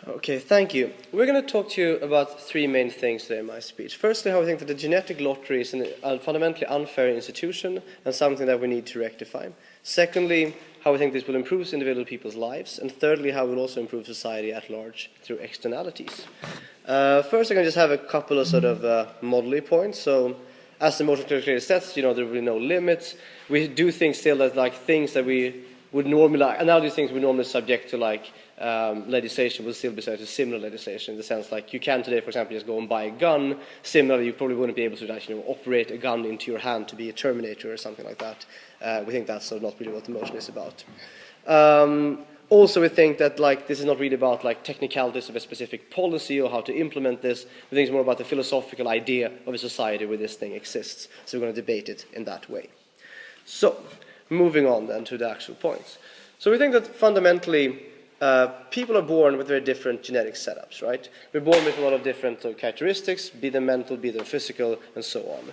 Okay, thank you. We're going to talk to you about three main things today in my speech. Firstly, how we think that the genetic lottery is a fundamentally unfair institution and something that we need to rectify. Secondly, how we think this will improve individual people's lives. And thirdly, how it will also improve society at large through externalities. First, I'm going to just have a couple of sort of model points. So, as the motion clearly says, there will be no limits. We do things still that like things that we would normally, and now these things we normally subject to like legislation will still be subject to similar legislation in the sense like you can today, for example, just go and buy a gun. Similarly, you probably wouldn't be able to like, operate a gun into your hand to be a Terminator or something like that. We think that's sort of not really what the motion is about. Also, we think that like this is not really about like technicalities of a specific policy or how to implement this. We think it's more about the philosophical idea of a society where this thing exists. So we're going to debate it in that way. So, moving on then to the actual points. So we think that fundamentally people are born with very different genetic setups, right? We're born with a lot of different characteristics, be them mental, be them physical, and so on.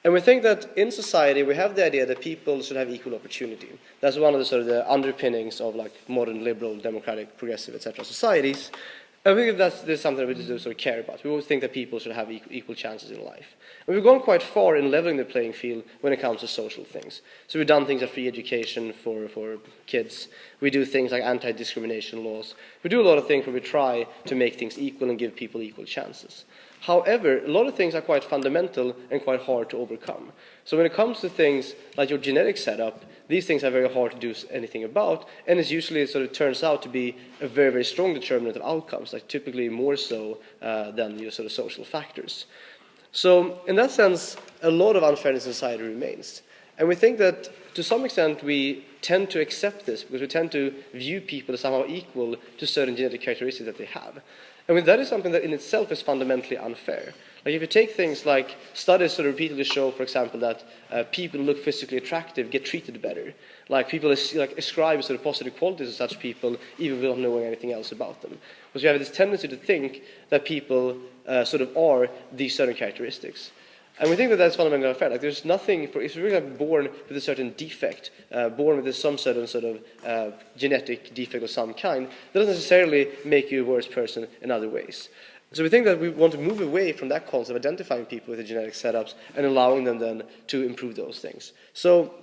And we think that in society we have the idea that people should have equal opportunity. That's one of the sort of the underpinnings of like modern liberal, democratic, progressive, etc. societies. And we think that's something that we just sort of care about. We always think that people should have equal chances in life. And we've gone quite far in leveling the playing field when it comes to social things. So we've done things like free education for kids. We do things like anti-discrimination laws. We do a lot of things where we try to make things equal and give people equal chances. However, a lot of things are quite fundamental and quite hard to overcome. So when it comes to things like your genetic setup, these things are very hard to do anything about, and it's usually sort of turns out to be a very, very strong determinant of outcomes, like typically more so than your sort of social factors. So in that sense, a lot of unfairness in society remains. And we think that to some extent we tend to accept this because we tend to view people as somehow equal to certain genetic characteristics that they have. And that is something that in itself is fundamentally unfair. Like if you take things like studies sort of repeatedly show, for example, that people who look physically attractive get treated better. Like people ascribe sort of positive qualities to such people even without knowing anything else about them. Because we have this tendency to think that people sort of are these certain characteristics. And we think that that's fundamentally unfair. Like there's nothing, if you're really born with a certain defect, born with some certain sort of genetic defect of some kind, that doesn't necessarily make you a worse person in other ways. So we think that we want to move away from that concept of identifying people with the genetic setups and allowing them then to improve those things. So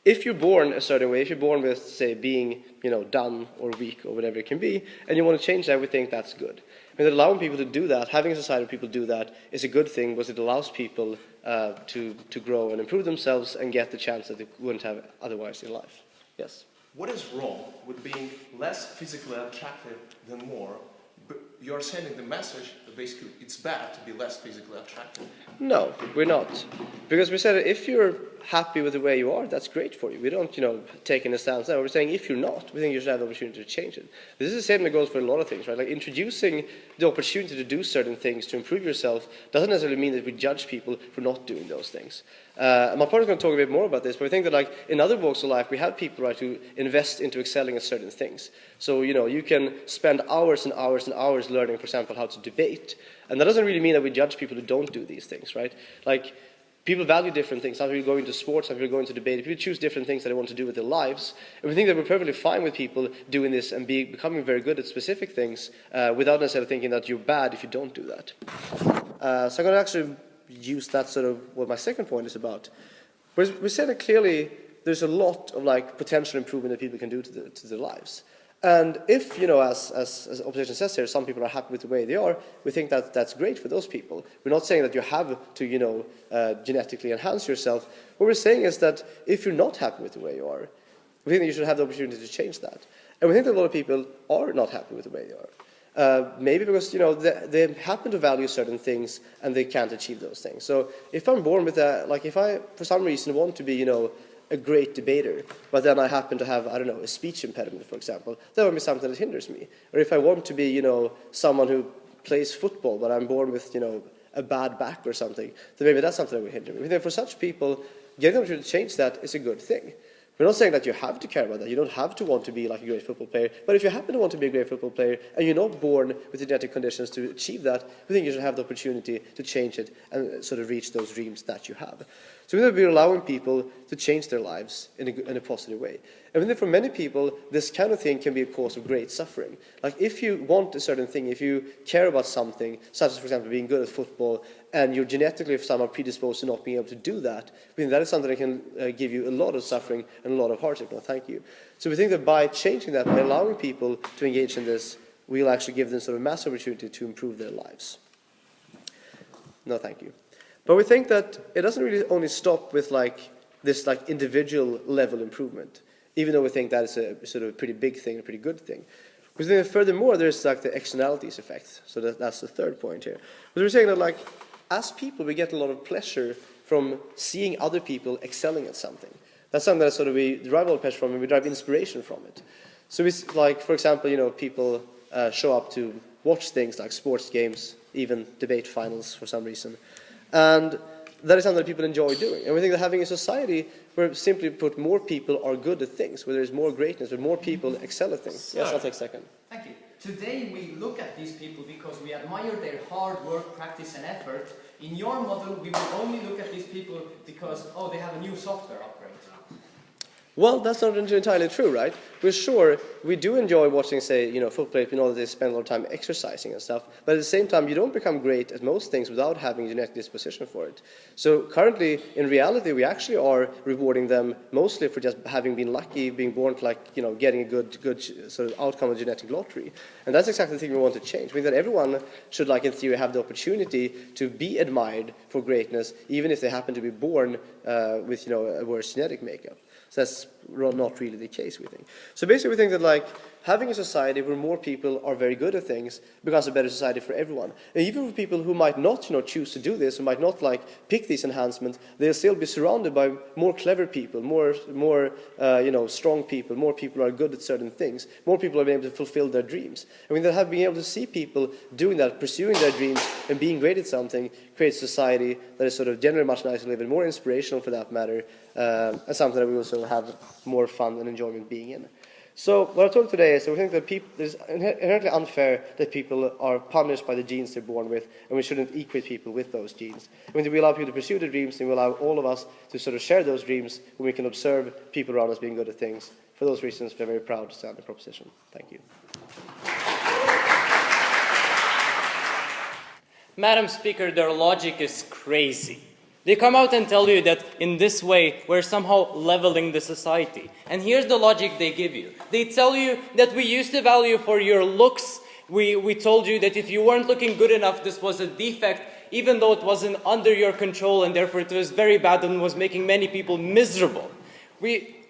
if you're born a certain way, if you're born with, say, being, dumb or weak or whatever it can be, and you want to change that, we think that's good. And allowing people to do that, having a society where people do that, is a good thing because it allows people to grow and improve themselves and get the chance that they wouldn't have otherwise in life. Yes? What is wrong with being less physically attractive than more? But you're sending the message that basically it's bad to be less physically attractive. No, we're not. Because we said that if you're happy with the way you are, that's great for you. We don't, take in a stance there. We're saying if you're not, we think you should have the opportunity to change it. This is the same that goes for a lot of things, right? Like introducing the opportunity to do certain things to improve yourself doesn't necessarily mean that we judge people for not doing those things. And my partner is going to talk a bit more about this, but we think that like in other walks of life, we have people right who invest into excelling at certain things. So, you can spend hours and hours and hours learning, for example, how to debate. And that doesn't really mean that we judge people who don't do these things, right? Like, people value different things. Some people go into sports, some people go into debate. People choose different things that they want to do with their lives. And we think that we're perfectly fine with people doing this and becoming very good at specific things without necessarily thinking that you're bad if you don't do that. So I'm going to actually use that sort of what my second point is about. We said that clearly there's a lot of like potential improvement that people can do to their lives. And if, as opposition says here, some people are happy with the way they are, we think that that's great for those people. We're not saying that you have to, genetically enhance yourself. What we're saying is that if you're not happy with the way you are, we think that you should have the opportunity to change that. And we think that a lot of people are not happy with the way they are. Maybe because, they happen to value certain things and they can't achieve those things. So if I'm born with that, like if I, for some reason, want to be, a great debater, but then I happen to have, a speech impediment, for example, that would be something that hinders me. Or if I want to be, someone who plays football, but I'm born with, a bad back or something, then maybe that's something that would hinder me. I mean, for such people, getting them to change that is a good thing. We're not saying that you have to care about that. You don't have to want to be like a great football player. But if you happen to want to be a great football player and you're not born with the genetic conditions to achieve that, we think you should have the opportunity to change it and sort of reach those dreams that you have. So we're allowing people to change their lives in a positive way. And I think for many people, this kind of thing can be a cause of great suffering. Like if you want a certain thing, if you care about something, such as, for example, being good at football, and you're genetically somehow predisposed to not being able to do that, I mean, that is something that can give you a lot of suffering and a lot of hardship. No, thank you. So we think that by changing that, by allowing people to engage in this, we'll actually give them sort of massive opportunity to improve their lives. No, thank you. But we think that it doesn't really only stop with this individual level improvement, even though we think that is a sort of pretty big thing, a pretty good thing. We think that furthermore, there's like the externalities effect. So that's the third point here. But we're saying that like, as people, we get a lot of pleasure from seeing other people excelling at something. That's something that sort of we derive a lot of pleasure from, and we derive inspiration from it. So we, like, for example, people show up to watch things like sports games, even debate finals for some reason. And that is something that people enjoy doing. And we think that having a society where simply put more people are good at things, where there's more greatness, where more people excel at things. So, yes, I'll take a second. Thank you. Today we look at these people because we admire their hard work, practice and effort. In your model, we will only look at these people because, oh, they have a new software upgrade. Well, that's not entirely true, right? We're sure we do enjoy watching, say, football players. We know that they spend a lot of time exercising and stuff. But at the same time, you don't become great at most things without having a genetic disposition for it. So currently, in reality, we actually are rewarding them mostly for just having been lucky, being born to getting a good sort of outcome of genetic lottery. And that's exactly the thing we want to change. We think that everyone should, in theory, have the opportunity to be admired for greatness, even if they happen to be born with, a worse genetic makeup. So that's not really the case, we think. So basically we think that having a society where more people are very good at things becomes a better society for everyone. And even for people who might not choose to do this, who might not pick these enhancements, they'll still be surrounded by more clever people, more strong people, more people who are good at certain things, more people are able to fulfill their dreams. I mean, being able to see people doing that, pursuing their dreams and being great at something creates a society that is sort of generally much nicer to live in, more inspirational for that matter, and something that we also have more fun and enjoyment being in. So what I've told today is that we think that it's inherently unfair that people are punished by the genes they're born with, and we shouldn't equate people with those genes. I mean, we allow people to pursue their dreams, and we allow all of us to sort of share those dreams when we can observe people around us being good at things. For those reasons, we're very proud to stand the proposition. Thank you. Madam Speaker, their logic is crazy. They come out and tell you that in this way we're somehow leveling the society. And here's the logic they give you. They tell you that we used to value for your looks. We told you that if you weren't looking good enough, this was a defect, even though it wasn't under your control and therefore it was very bad and was making many people miserable.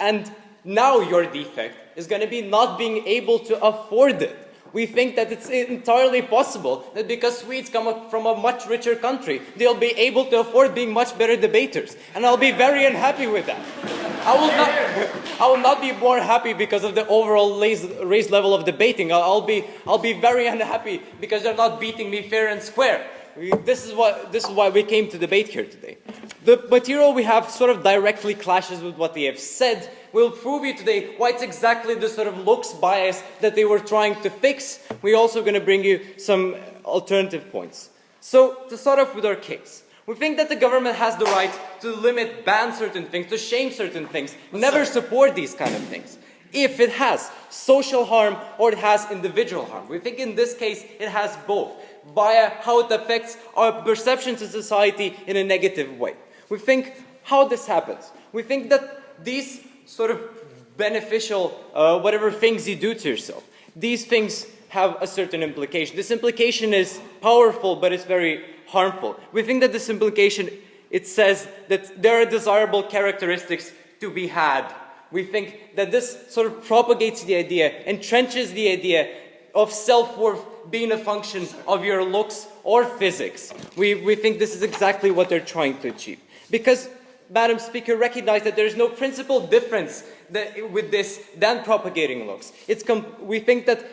And now your defect is going to be not being able to afford it. We think that it's entirely possible that because Swedes come up from a much richer country, they'll be able to afford being much better debaters. And I'll be very unhappy with that. I will not be more happy because of the overall raised level of debating. I'll be very unhappy because they're not beating me fair and square. This is why we came to debate here today. The material we have sort of directly clashes with what they have said. We'll prove you today why it's exactly the sort of looks bias that they were trying to fix. We're also going to bring you some alternative points. So, to start off with our case, we think that the government has the right to ban certain things, to shame certain things, never support these kind of things. If it has social harm or it has individual harm. We think in this case it has both, via how it affects our perception to society in a negative way. We think how this happens. We think that these sort of beneficial, whatever things you do to yourself, these things have a certain implication. This implication is powerful, but it's very harmful. We think that this implication, it says that there are desirable characteristics to be had. We think that this sort of propagates the idea, entrenches the idea of self-worth being a function of your looks or physics. We think this is exactly what they're trying to achieve. Because, Madam Speaker, recognize that there is no principal difference with this than propagating looks. We think that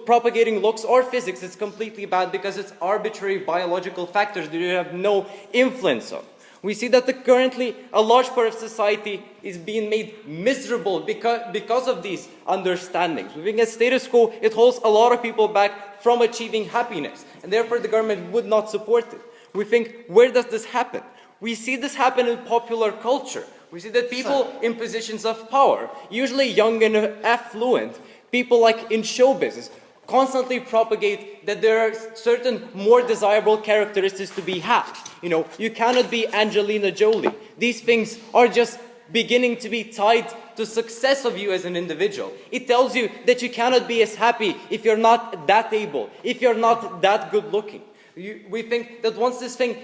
propagating looks or physics is completely bad because it's arbitrary biological factors that you have no influence on. We see that currently a large part of society is being made miserable because of these understandings. We think that status quo, it holds a lot of people back from achieving happiness, and therefore the government would not support it. We think, where does this happen? We see this happen in popular culture. We see that people in positions of power, usually young and affluent, people like in show business, constantly propagate that there are certain more desirable characteristics to be had. You know, you cannot be Angelina Jolie. These things are just beginning to be tied to success of you as an individual. It tells you that you cannot be as happy if you're not that able, if you're not that good looking. We think that once this thing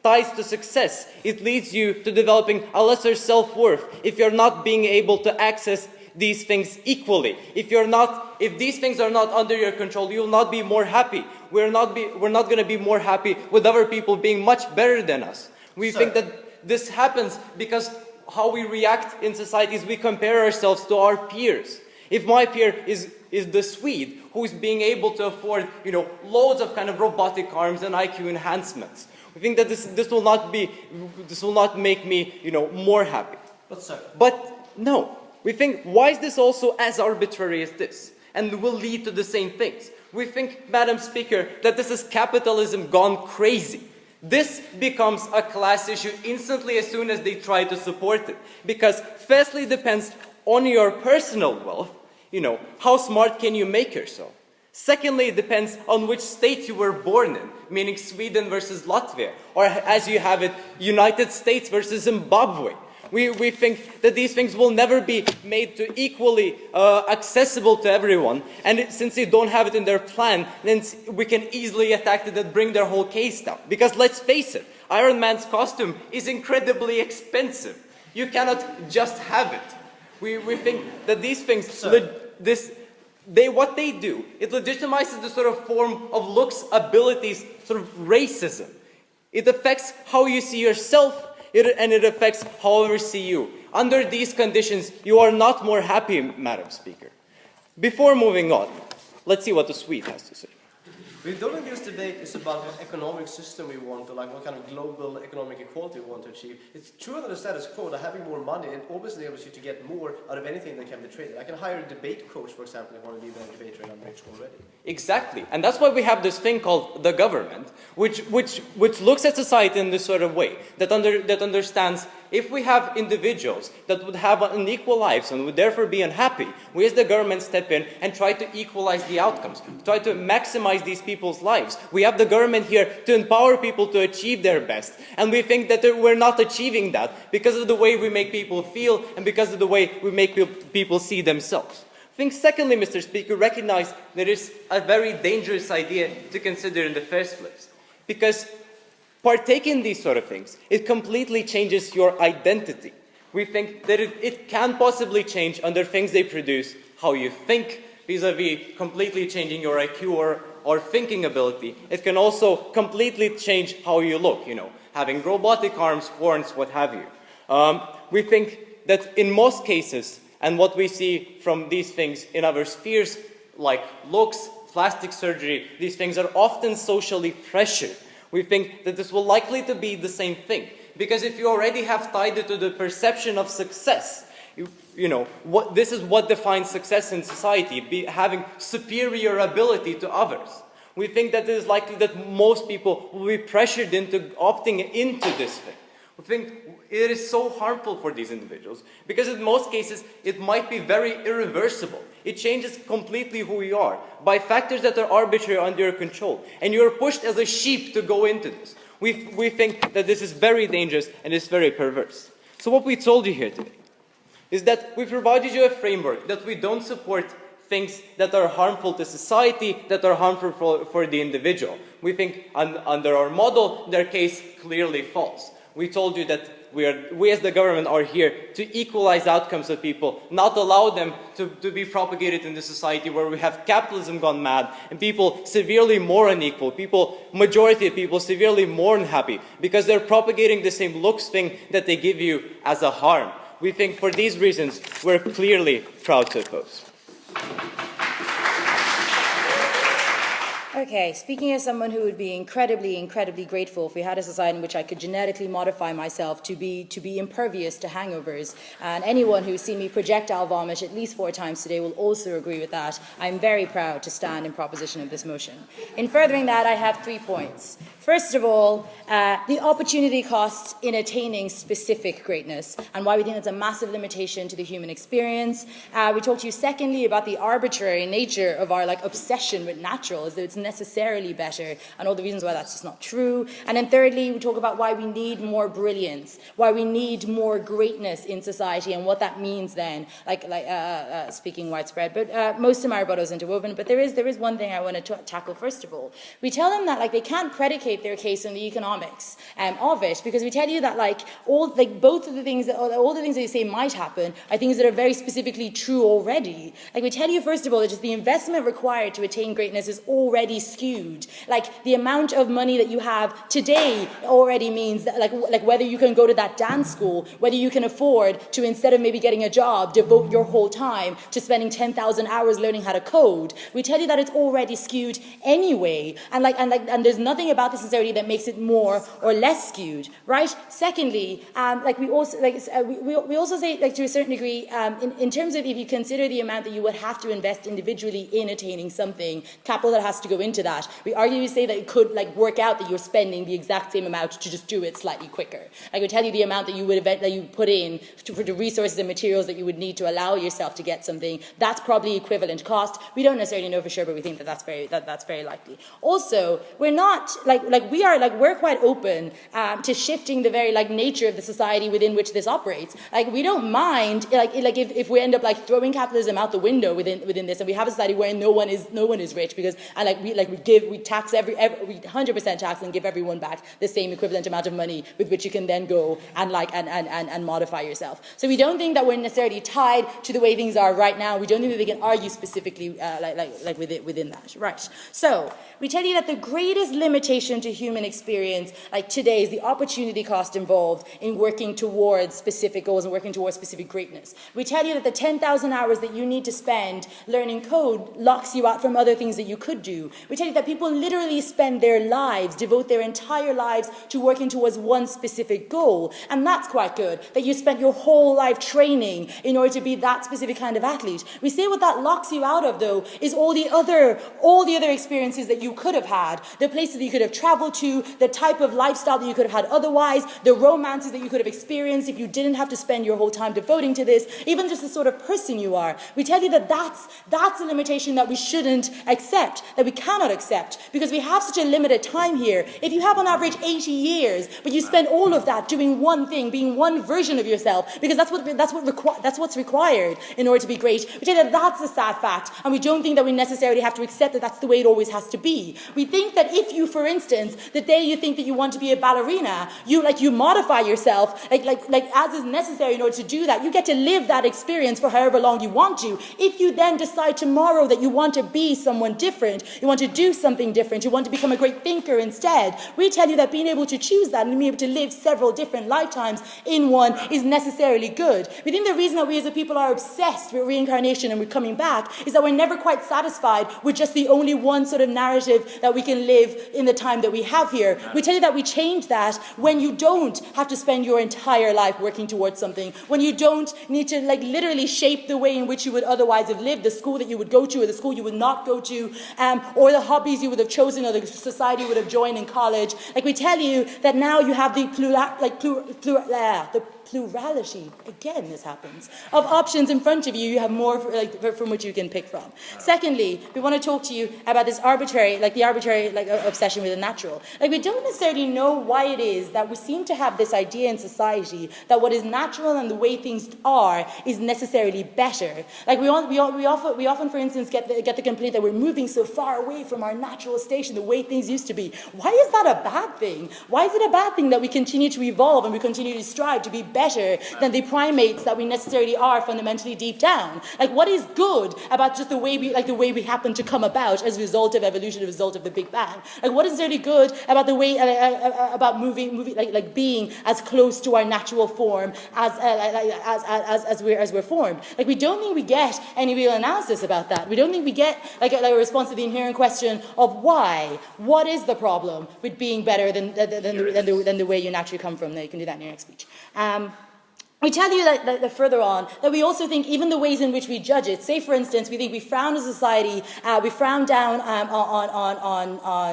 ties to success, it leads you to developing a lesser self-worth if you're not being able to access these things equally. If these things are not under your control, you will not be more happy. We're not going to be more happy with other people being much better than us. We think that this happens because how we react in societies, we compare ourselves to our peers. If my peer is the Swede who's being able to afford, loads of kind of robotic arms and IQ enhancements, we think that this will not make me, more happy. But no. We think, why is this also as arbitrary as this? And will lead to the same things. We think, Madam Speaker, that this is capitalism gone crazy. This becomes a class issue instantly as soon as they try to support it. Because firstly, it depends on your personal wealth. How smart can you make yourself? Secondly, it depends on which state you were born in, meaning Sweden versus Latvia, or as you have it, United States versus Zimbabwe. We think that these things will never be made to equally accessible to everyone. And since they don't have it in their plan, then we can easily attack it and bring their whole case down. Because let's face it, Iron Man's costume is incredibly expensive. You cannot just have it. We think that these things, what they do, it legitimizes the sort of form of looks, abilities, sort of racism. It affects how you see yourself, and it affects how others see you. Under these conditions, you are not more happy, Madam Speaker. Before moving on, let's see what the Swede has to say. We don't think this debate is about what economic system we want, or like what kind of global economic equality we want to achieve. It's true under the status quo that having more money and obviously enables you to get more out of anything that can be traded. I can hire a debate coach, for example, if I want to be a debater and I'm rich already. Exactly, and that's why we have this thing called the government, which looks at society in this sort of way, that understands if we have individuals that would have unequal lives and would therefore be unhappy, we as the government step in and try to equalize the outcomes, try to maximize these people's lives. We have the government here to empower people to achieve their best, and we think that we're not achieving that because of the way we make people feel and because of the way we make people see themselves. I think secondly, Mr. Speaker, recognize that it's a very dangerous idea to consider in the first place, because partaking in these sort of things, it completely changes your identity. We think that it can possibly change under things they produce, how you think, vis-a-vis completely changing your IQ or thinking ability. It can also completely change how you look, having robotic arms, horns, what have you. We think that in most cases, and what we see from these things in other spheres, like looks, plastic surgery, these things are often socially pressured. We think that this will likely to be the same thing. Because if you already have tied it to the perception of success, this is what defines success in society, having superior ability to others. We think that it is likely that most people will be pressured into opting into this thing. We think it is so harmful for these individuals because in most cases it might be very irreversible. It changes completely who you are by factors that are arbitrary under your control, and you're pushed as a sheep to go into this. We think that this is very dangerous and it's very perverse. So what we told you here today is that we provided you a framework that we don't support things that are harmful to society, that are harmful for the individual. We think under our model, their case clearly falls. We told you that we as the government are here to equalize outcomes of people, not allow them to be propagated in the society where we have capitalism gone mad and people severely more unequal, majority of people severely more unhappy because they're propagating the same looks thing that they give you as a harm. We think for these reasons, we're clearly proud to oppose. Okay, speaking as someone who would be incredibly, incredibly grateful if we had a society in which I could genetically modify myself to be impervious to hangovers, and anyone who's seen me projectile vomit at least 4 times today will also agree with that, I'm very proud to stand in proposition of this motion. In furthering that, I have 3 points. First of all, the opportunity cost in attaining specific greatness, and why we think that's a massive limitation to the human experience. We talked to you secondly about the arbitrary nature of our obsession with natural, as though it's necessarily better, and all the reasons why that's just not true. And then thirdly, we talk about why we need more brilliance, why we need more greatness in society, and what that means then, speaking widespread. But most of my rebuttal is interwoven, but there is one thing I want to tackle first of all. We tell them that they can't predicate their case on the economics of it, because we tell you that all the things that you say might happen are things that are very specifically true already. We tell you first of all that just the investment required to attain greatness is already skewed. The amount of money that you have today already means that whether you can go to that dance school, whether you can afford to, instead of maybe getting a job, devote your whole time to spending 10,000 hours learning how to code. We tell you that it's already skewed anyway, and there's nothing about this necessarily that makes it more or less skewed, right? Secondly, we also say to a certain degree, in terms of if you consider the amount that you would have to invest individually in attaining something, capital that has to go into that, we argue, we say that it could work out that you're spending the exact same amount to just do it slightly quicker. We tell you the amount that you would put in for the resources and materials that you would need to allow yourself to get something. That's probably equivalent cost. We don't necessarily know for sure, but we think that that's very likely. Also, we're not we're quite open to shifting the very nature of the society within which this operates. We don't mind if we end up throwing capitalism out the window within this, and we have a society where no one is rich, because we tax we 100% tax and give everyone back the same equivalent amount of money with which you can then go and modify yourself. So we don't think that we're necessarily tied to the way things are right now. We don't think that they can argue specifically within that, right? So we tell you that the greatest limitation to human experience today is the opportunity cost involved in working towards specific goals and working towards specific greatness. We tell you that the 10,000 hours that you need to spend learning code locks you out from other things that you could do. We tell you that people literally spend their lives, devote their entire lives to working towards one specific goal, and that's quite good, that you spent your whole life training in order to be that specific kind of athlete. We say what that locks you out of, though, is all the other experiences that you could have had, the places that you could have traveled to, the type of lifestyle that you could have had otherwise, the romances that you could have experienced if you didn't have to spend your whole time devoting to this, even just the sort of person you are. We tell you that that's a limitation that we shouldn't accept, that we cannot accept, because we have such a limited time here. If you have on average 80 years, but you spend all of that doing one thing, being one version of yourself, because that's what's required in order to be great, we tell you that that's a sad fact, and we don't think that we necessarily have to accept that that's the way it always has to be. We think that if you, for instance, the day you think that you want to be a ballerina, you modify yourself as is necessary in order to do that. You get to live that experience for however long you want to. If you then decide tomorrow that you want to be someone different, you want to do something different, you want to become a great thinker instead, we tell you that being able to choose that and being able to live several different lifetimes in one is necessarily good. We think the reason that we as a people are obsessed with reincarnation and with coming back is that we're never quite satisfied with just the only one sort of narrative that we can live in the time that we have here. We tell you that we change that when you don't have to spend your entire life working towards something, when you don't need to literally shape the way in which you would otherwise have lived, the school that you would go to or the school you would not go to, or the hobbies you would have chosen or the society you would have joined in college. We tell you that now you have the plurality, again this happens, of options in front of you. You have more from which you can pick from. Secondly, we want to talk to you about this arbitrary obsession with the natural. We don't necessarily know why it is that we seem to have this idea in society that what is natural and the way things are is necessarily better. We often, for instance, get the complaint that we're moving so far away from our natural station, the way things used to be. Why is that a bad thing? Why is it a bad thing that we continue to evolve and we continue to strive to be better than the primates that we necessarily are fundamentally deep down? What is good about just the way we happen to come about as a result of evolution, as a result of the Big Bang? What is really good about the way about moving being as close to our natural form as we're formed? We don't think we get any real analysis about that. We don't think we get a response to the inherent question question of why. What is the problem with being better than the way you naturally come from? Now you can do that in your next speech. We tell you that further on, that we also think even the ways in which we judge it, say for instance, we think we frown as a society, we frown down on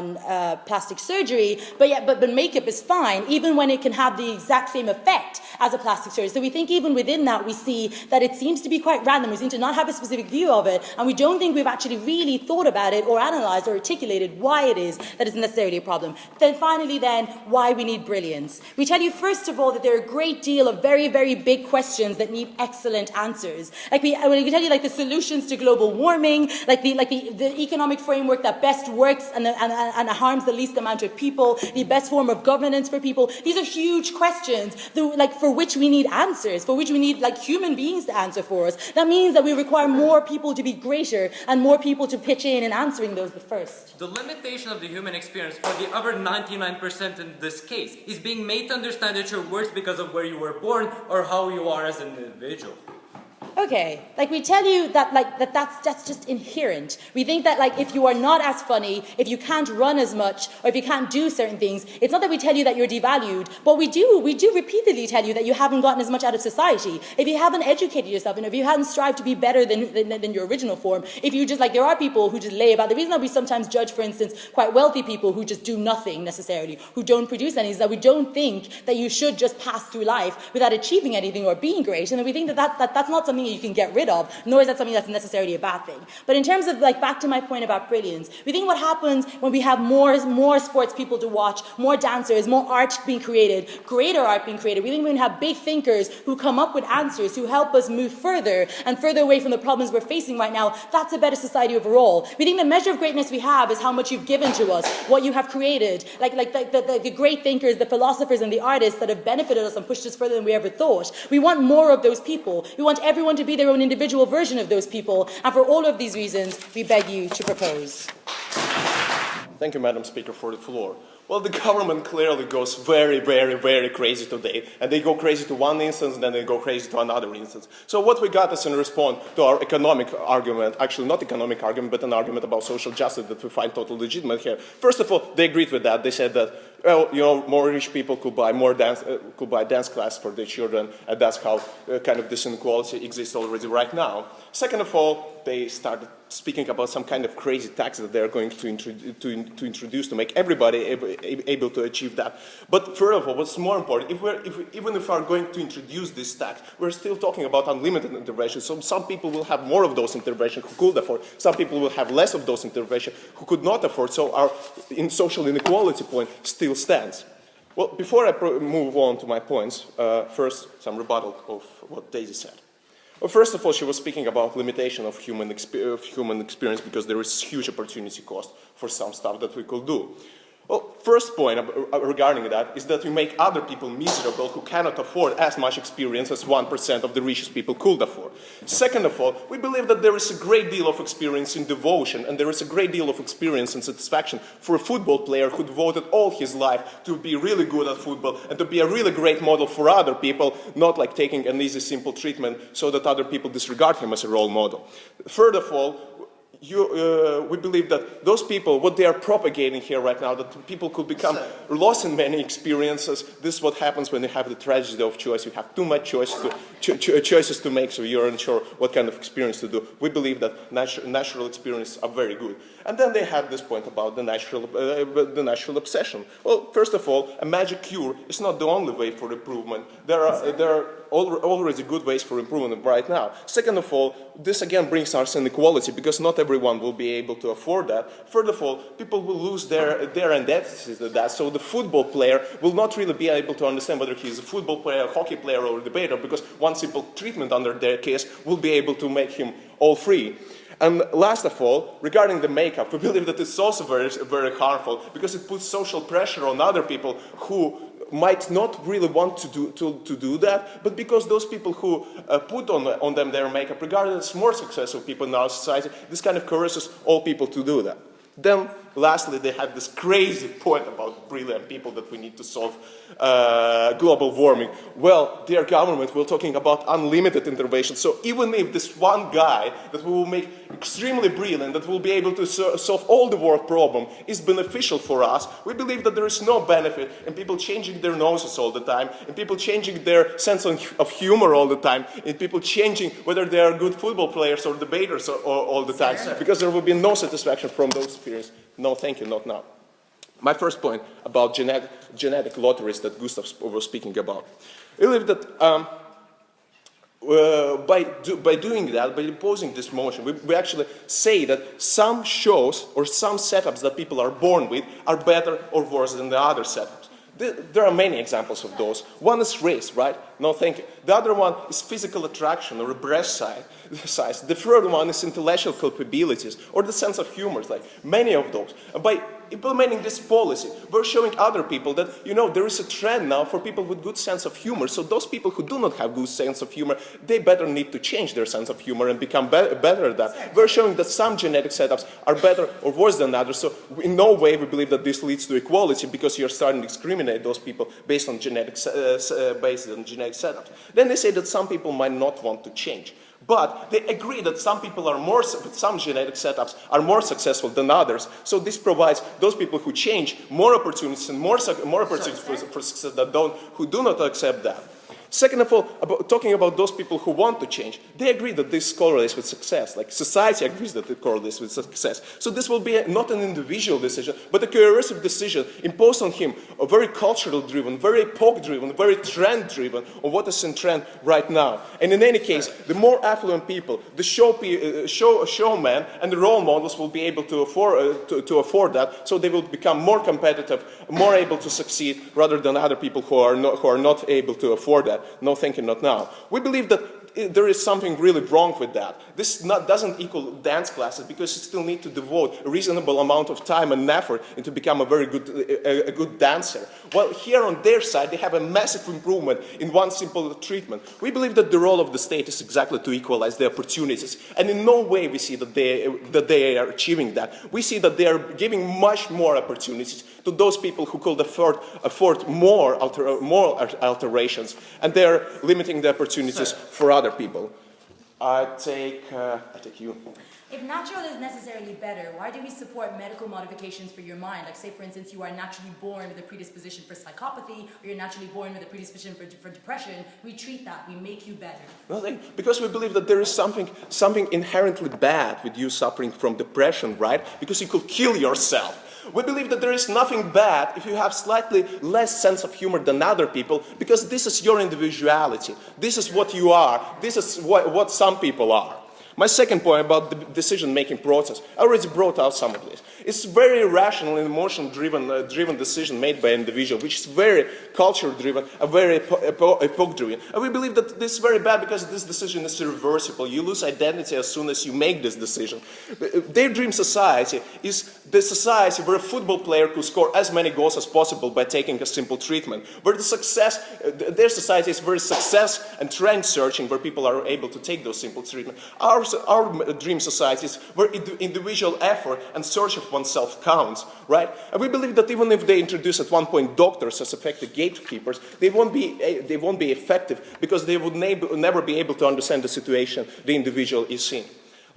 plastic surgery, but makeup is fine, even when it can have the exact same effect as a plastic surgery. So we think even within that we see that it seems to be quite random, we seem to not have a specific view of it, and we don't think we've actually really thought about it or analysed or articulated why it is that it's necessarily a problem. Then finally why we need brilliance. We tell you first of all that there are a great deal of very, very big questions that need excellent answers. We can tell you the solutions to global warming, the economic framework that best works and harms the least amount of people, the best form of governance for people. These are huge questions for which we need answers, for which we need human beings to answer for us. That means that we require more people to be greater and more people to pitch in answering those first. The limitation of the human experience for the other 99% in this case is being made to understand that you're worse because of where you were born or how you are as an individual. Okay, we tell you that's just inherent. We think that if you are not as funny, if you can't run as much, or if you can't do certain things, it's not that we tell you that you're devalued, but we do repeatedly tell you that you haven't gotten as much out of society. If you haven't educated yourself, and if you haven't strived to be better than your original form, if you just there are people who just lay about. The reason that we sometimes judge, for instance, quite wealthy people who just do nothing necessarily, who don't produce anything, is that we don't think that you should just pass through life without achieving anything or being great, and we think that's not something you can get rid of, nor is that something that's necessarily a bad thing. But in terms of back to my point about brilliance, we think what happens when we have more sports people to watch, more dancers, more art being created, greater art being created. We think we can have big thinkers who come up with answers, who help us move further and further away from the problems we're facing right now. That's a better society overall. We think the measure of greatness we have is how much you've given to us, what you have created, the great thinkers, the philosophers and the artists that have benefited us and pushed us further than we ever thought. We want more of those people. We want everyone to be their own individual version of those people, and for all of these reasons, we beg you to propose. Thank you, Madam Speaker, for the floor. Well, the government clearly goes very, very, very crazy today, and they go crazy to one instance, and then they go crazy to another instance. So what we got is in response to our economic argument, actually not economic argument, but an argument about social justice that we find totally legitimate here. First of all, they agreed with that. They said that, well, more rich people could buy dance class for their children, and that's how kind of this inequality exists already right now. Second of all, they started speaking about some kind of crazy tax that they're going to introduce to make everybody able to achieve that. But third of all, what's more important, even if we are going to introduce this tax, we're still talking about unlimited interventions. So some people will have more of those interventions who could afford. Some people will have less of those interventions who could not afford. So our social inequality point still stands. Well, before I move on to my points, first some rebuttal of what Daisy said. Well, first of all, she was speaking about limitation of human experience because there is huge opportunity cost for some stuff that we could do. Well, first point regarding that is that we make other people miserable who cannot afford as much experience as 1% of the richest people could afford. Second of all, we believe that there is a great deal of experience in devotion, and there is a great deal of experience and satisfaction for a football player who devoted all his life to be really good at football and to be a really great model for other people, not like taking an easy, simple treatment so that other people disregard him as a role model. Third of all, we believe that those people, what they are propagating here right now, that people could become lost in many experiences. This is what happens when you have the tragedy of choice. You have too much choices to make, so you're unsure what kind of experience to do. We believe that natural experiences are very good. And then they had this point about the natural obsession. Well, first of all, a magic cure is not the only way for improvement. There are already good ways for improvement right now. Second of all, this again brings us inequality because not everyone will be able to afford that. Third of all, people will lose their indebtedness to that. So the football player will not really be able to understand whether he is a football player, a hockey player, or a debater, because one simple treatment under their case will be able to make him all free. And last of all, regarding the makeup, we believe that it's also very, very harmful because it puts social pressure on other people who might not really want to do that, but because those people who put on them their makeup, regarded as more successful people in our society, this kind of coerces all people to do that. Then Lastly, they had this crazy point about brilliant people that we need to solve global warming. Well, dear government, we're talking about unlimited intervention. So even if this one guy that we will make extremely brilliant, that will be able to solve all the world problem, is beneficial for us, we believe that there is no benefit in people changing their noses all the time, in people changing their sense of humor all the time, in people changing whether they are good football players or debaters all the time, because there will be no satisfaction from those experiences. No, thank you, not now. My first point about genetic lotteries that Gustaf was speaking about. I believe that by doing that, by imposing this motion, we actually say that some shows or some setups that people are born with are better or worse than the other setups. There are many examples of those. One is race, right? No, thank you. The other one is physical attraction or breast size. The third one is intellectual capabilities or the sense of humor, like many of those. And by implementing this policy, we're showing other people that, you know, there is a trend now for people with good sense of humor. So those people who do not have good sense of humor, they better need to change their sense of humor and become better at that. We're showing that some genetic setups are better or worse than others. So in no way we believe that this leads to equality, because you're starting to discriminate those people based on genetic setups. Then they say that some people might not want to change. But they agree that some people are some genetic setups are more successful than others. So this provides those people who change more opportunities and more opportunities for success who do not accept that. Second of all, talking about those people who want to change, they agree that this correlates with success. Like society agrees that it correlates with success. So this will be not an individual decision, but a coercive decision imposed on him, a very cultural-driven, very epoch-driven, very trend-driven on what is in trend right now. And in any case, the more affluent people, the showmen and the role models will be able to afford that, so they will become more competitive, more able to succeed, rather than other people who are not able to afford that. No, thank you, not now. We believe that there is something really wrong with that. This doesn't equal dance classes, because you still need to devote a reasonable amount of time and effort into become a very good dancer. Well, here on their side, they have a massive improvement in one simple treatment. We believe that the role of the state is exactly to equalize the opportunities, and in no way we see that they are achieving that. We see that they are giving much more opportunities to those people who could afford more alterations, and they are limiting the opportunities for other people. I take you. If natural is necessarily better, why do we support medical modifications for your mind? Like, say, for instance, you are naturally born with a predisposition for psychopathy, or you're naturally born with a predisposition for depression. We treat that. We make you better. Nothing, because we believe that there is something inherently bad with you suffering from depression, right? Because you could kill yourself. We believe that there is nothing bad if you have slightly less sense of humor than other people, because this is your individuality. This is what you are. This is what some people are. My second point about the decision-making process, I already brought out some of this. It's very rational and emotion-driven decision made by an individual, which is very culture-driven and very epoch-driven. And we believe that this is very bad because this decision is irreversible. You lose identity as soon as you make this decision. Their dream society is the society where a football player could score as many goals as possible by taking a simple treatment. Where their society is very success and trend-searching, where people are able to take those simple treatments. Our dream societies where individual effort and search of oneself counts, right? And we believe that even if they introduce at one point doctors as effective gatekeepers, they won't be effective, because they would never be able to understand the situation the individual is in.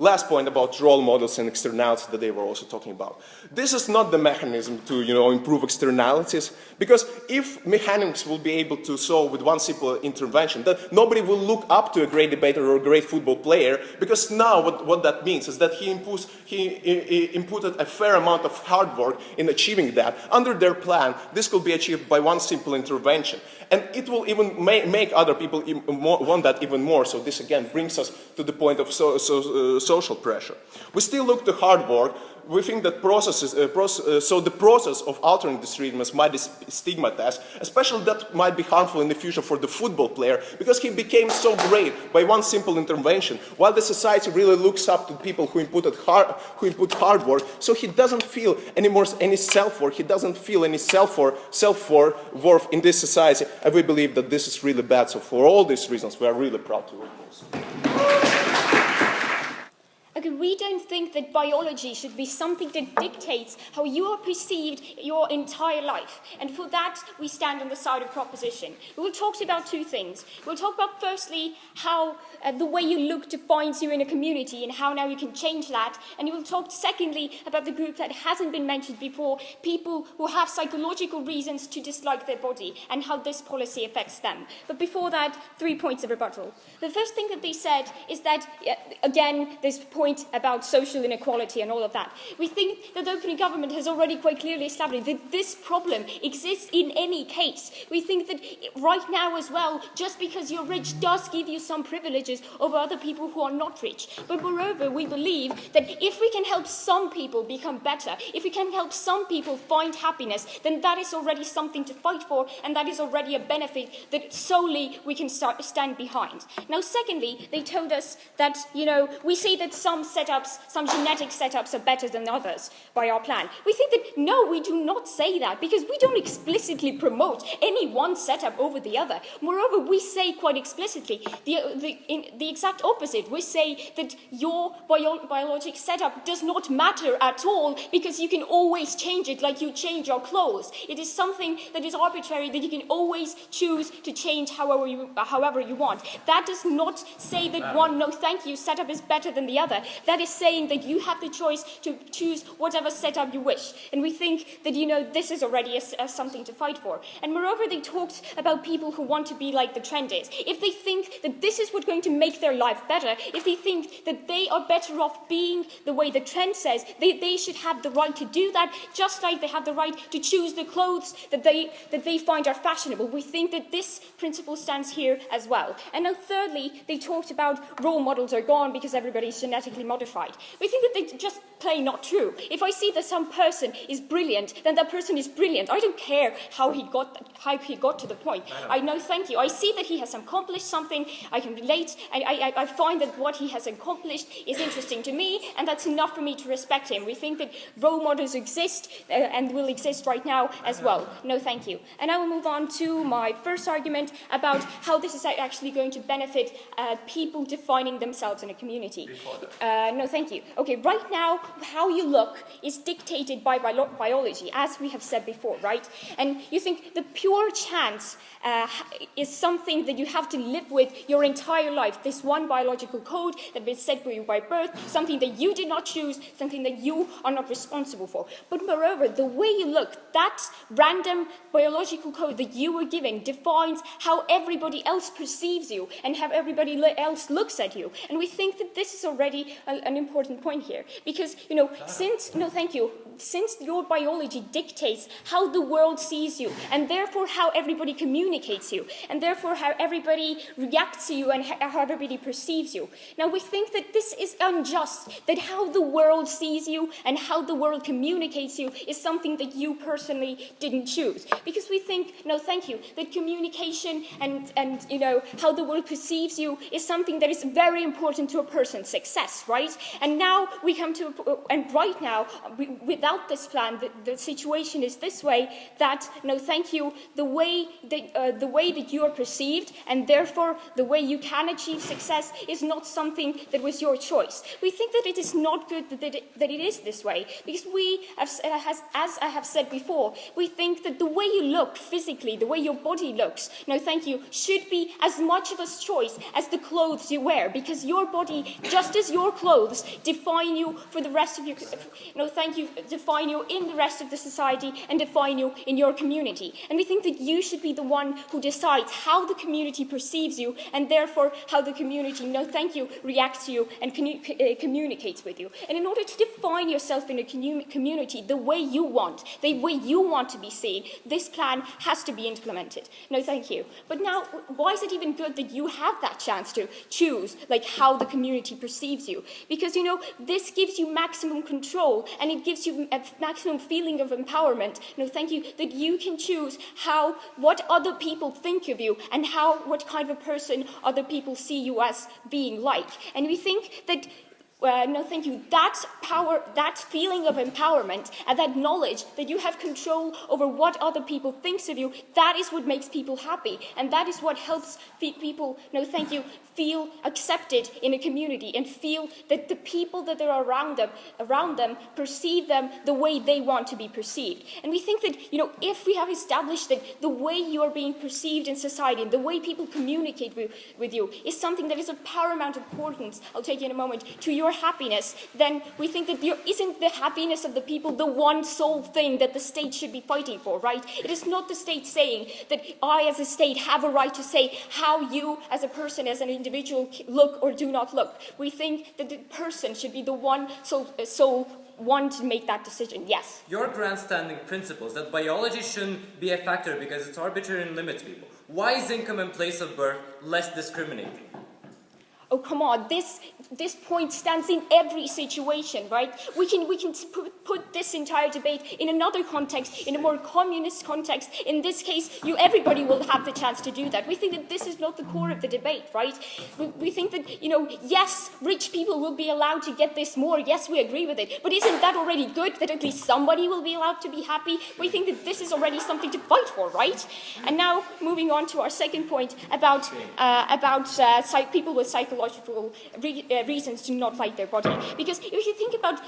Last point about role models and externalities that they were also talking about. This is not the mechanism to, improve externalities, because if mechanics will be able to solve with one simple intervention, that nobody will look up to a great debater or a great football player, because now what that means is that he inputted a fair amount of hard work in achieving that. Under their plan, this could be achieved by one simple intervention. And it will even make other people want that even more. So this again brings us to the point of social pressure. We still look to hard work. We think that the process of altering these treatments might be stigmatized, especially that might be harmful in the future for the football player, because he became so great by one simple intervention, while the society really looks up to people who input hard work, so he doesn't feel any self-worth, he doesn't feel any self-worth in this society, and we believe that this is really bad. So for all these reasons, we are really proud to work this. Okay, we don't think that biology should be something that dictates how you are perceived your entire life. And for that, we stand on the side of proposition. We will talk about two things. We'll talk about, firstly, how the way you look defines you in a community and how now you can change that. And we will talk, secondly, about the group that hasn't been mentioned before, people who have psychological reasons to dislike their body and how this policy affects them. But before that, 3 points of rebuttal. The first thing that they said is that, again, this point about social inequality and all of that. We think that the opening government has already quite clearly established that this problem exists in any case. We think that right now as well, just because you're rich does give you some privileges over other people who are not rich. But moreover, we believe that if we can help some people become better, if we can help some people find happiness, then that is already something to fight for, and that is already a benefit that solely we can stand behind. Now, secondly, they told us that, we say that some genetic setups are better than others by our plan. We think that, no, we do not say that, because we don't explicitly promote any one setup over the other. Moreover, we say quite explicitly the exact opposite. We say that your biologic setup does not matter at all, because you can always change it like you change your clothes. It is something that is arbitrary, that you can always choose to change however you want. That does not say that one no thank you setup is better than the other. That is saying that you have the choice to choose whatever setup you wish. And we think that, this is already something to fight for. And moreover, they talked about people who want to be like the trend is. If they think that this is what's going to make their life better, if they think that they are better off being the way the trend says, they should have the right to do that, just like they have the right to choose the clothes that they find are fashionable. We think that this principle stands here as well. And now thirdly, they talked about role models are gone because everybody is genetically modified. We think that they just plain not true. If I see that some person is brilliant, then that person is brilliant. I don't care how he got to the point. I know, thank you. I see that he has accomplished something. I can relate. I find that what he has accomplished is interesting to me, and that's enough for me to respect him. We think that role models exist and will exist right now as well. No, thank you. And I will move on to my first argument about how this is actually going to benefit people defining themselves in a community. No, thank you. Okay, right now, how you look is dictated by biology, as we have said before, right? And you think the pure chance is something that you have to live with your entire life. This one biological code that was set for you by birth, something that you did not choose, something that you are not responsible for. But moreover, the way you look, that random biological code that you were given defines how everybody else perceives you and how everybody else looks at you. And we think that this is already an important point here. Because, since your biology dictates how the world sees you, and therefore how everybody communicates you, and therefore how everybody reacts to you and how everybody perceives you. Now, we think that this is unjust, that how the world sees you and how the world communicates you is something that you personally didn't choose. Because we think, that communication and how the world perceives you is something that is very important to a person's success, right? And now we come to, and right now, without this plan, the situation is this way, that, the way that you are perceived, and therefore the way you can achieve success is not something that was your choice. We think that it is not good that it is this way, because we, as I have said before, we think that the way you look physically, the way your body looks, should be as much of a choice as the clothes you wear, because your body, just as your clothes, define you for the rest of your, define you in the rest of the society and define you in your community. And we think that you should be the one who decides how the community perceives you, and therefore how the community, reacts to you and communicates with you. And in order to define yourself in a community the way you want to be seen, this plan has to be implemented. No, thank you. But now, why is it even good that you have that chance to choose, how the community perceives you? Because, this gives you maximum control, and it gives you a maximum feeling of empowerment. That you can choose what other people think of you, and what kind of a person other people see you as being like. And we think that no, thank you. That power, that feeling of empowerment, and that knowledge that you have control over what other people think of you, that is what makes people happy, and that is what helps people, no, thank you, feel accepted in a community and feel that the people that are around them perceive them the way they want to be perceived. And we think that, if we have established that the way you are being perceived in society and the way people communicate with you is something that is of paramount importance, I'll take you in a moment, to your happiness, then we think that isn't the happiness of the people the one sole thing that the state should be fighting for, right? It is not the state saying that I as a state have a right to say how you as a person, as an individual, look or do not look. We think that the person should be the one sole one to make that decision, yes. Your grandstanding principles that biology shouldn't be a factor because it's arbitrary and limits people. Why is income and place of birth less discriminating? Oh, come on, this point stands in every situation, right? We can put this entire debate in another context, in a more communist context. In this case, everybody will have the chance to do that. We think that this is not the core of the debate, right? We think that, yes, rich people will be allowed to get this more. Yes, we agree with it. But isn't that already good, that at least somebody will be allowed to be happy? We think that this is already something to fight for, right? And now, moving on to our second point about people with psychological reasons to not like their body. Because if you think about,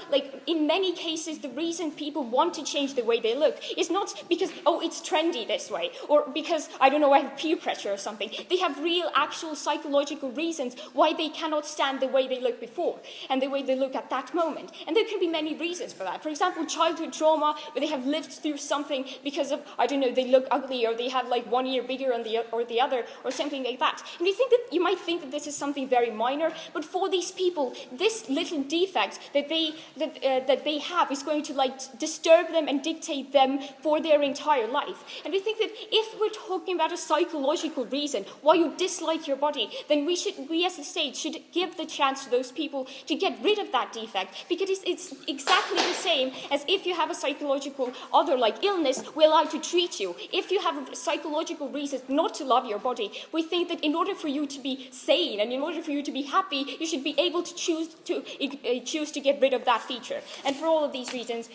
in many cases, the reason people want to change the way they look is not because, it's trendy this way, or because, I have peer pressure or something. They have real, actual psychological reasons why they cannot stand the way they looked before, and the way they look at that moment. And there can be many reasons for that. For example, childhood trauma, where they have lived through something because of, they look ugly, or they have 1 ear bigger on the other, or something like that. And you might think that this is something very minor, but for these people, this little defect that they have is going to disturb them and dictate them for their entire life. And we think that if we're talking about a psychological reason why you dislike your body, then we as a state should give the chance to those people to get rid of that defect, because it's exactly the same as if you have a psychological other illness, we're allowed to treat you. If you have psychological reasons not to love your body, we think that in order for you to be sane and in order for you to be happy, you should be able to choose to get rid of that feature. And for all of these reasons,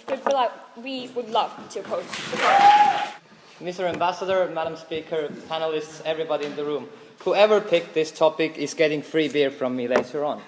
we would love to oppose the project. Mr. Ambassador, Madam Speaker, panelists, everybody in the room, whoever picked this topic is getting free beer from me later on.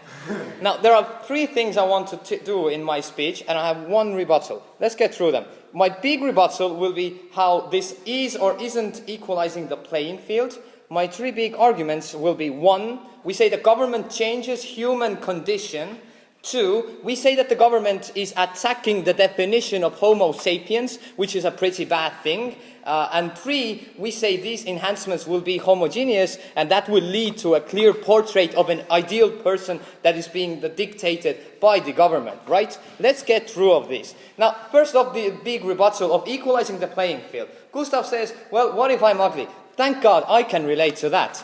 Now, there are three things I want to do in my speech, and I have one rebuttal. Let's get through them. My big rebuttal will be how this is or isn't equalizing the playing field. My three big arguments will be: 1, we say the government changes human condition. 2, we say that the government is attacking the definition of Homo sapiens, which is a pretty bad thing. And 3, we say these enhancements will be homogeneous, and that will lead to a clear portrait of an ideal person that is being dictated by the government, right? Let's get through of this. Now, first off, the big rebuttal of equalizing the playing field. Gustaf says, well, what if I'm ugly? Thank God I can relate to that.